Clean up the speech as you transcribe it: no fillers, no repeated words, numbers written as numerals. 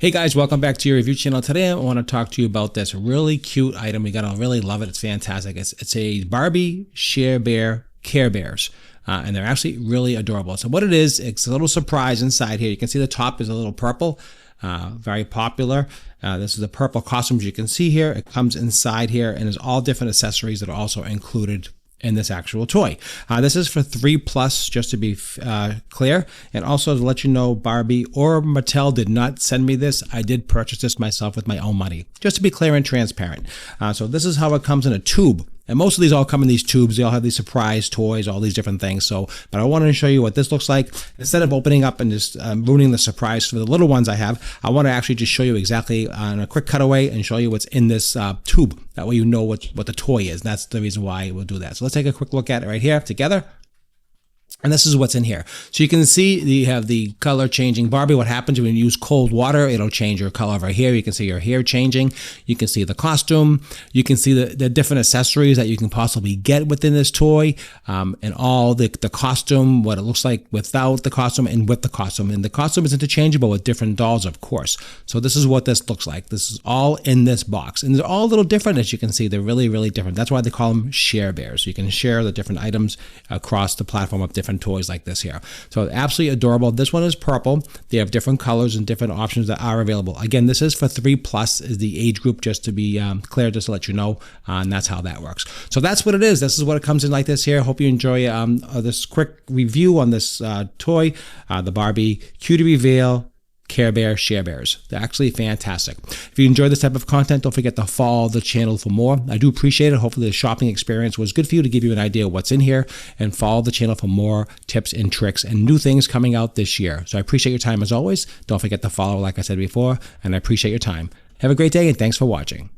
Hey guys, welcome back to your review channel. Today I want to talk to you about this really cute item. You're going to really love it. It's fantastic. It's a Barbie Share Bear Care Bears. And they're actually really adorable. So what it is, it's a little surprise inside here. You can see the top is a little purple, very popular. This is the purple costumes you can see here. It comes inside here and there's all different accessories that are also included in this actual toy. This is for 3+, just to be clear, and also to let you know, Barbie or Mattel did not send me this. I did purchase this myself with my own money, just to be clear and transparent. So this is how it comes in a tube. And most of these all come in these tubes. They all have these surprise toys, all these different things. So, but I wanted to show you what this looks like. Instead of opening up and just ruining the surprise for the little ones I have, I want to actually just show you exactly on a quick cutaway and show you what's in this tube. That way you know what the toy is. And that's the reason why we'll do that. So let's take a quick look at it right here together. And this is what's in here. So you can see you have the color changing Barbie. What happens when you use cold water, it'll change your color over here. You can see your hair changing. You can see the costume. You can see the different accessories that you can possibly get within this toy, and all the costume, what it looks like without the costume and with the costume. And the costume is interchangeable with different dolls, of course. So this is what this looks like. This is all in this box. And they're all a little different, as you can see. They're really, really different. That's why they call them Share Bears. You can share the different items across the platform of different toys like this here. So absolutely adorable. This one is purple. They have different colors and different options that are available. Again, this is for 3+ is the age group, just to be clear, just to let you know, and that's how that works. So that's what it is. This is what it comes in like this here. Hope you enjoy this quick review on this toy, the Barbie Cutie Reveal Care Bear Share Bears. They're actually fantastic. If you enjoy this type of content, don't forget to follow the channel for more. I do appreciate it. Hopefully the shopping experience was good for you, to give you an idea of what's in here, and follow the channel for more tips and tricks and new things coming out this year. So I appreciate your time as always. Don't forget to follow, like I said before, and I appreciate your time. Have a great day and thanks for watching.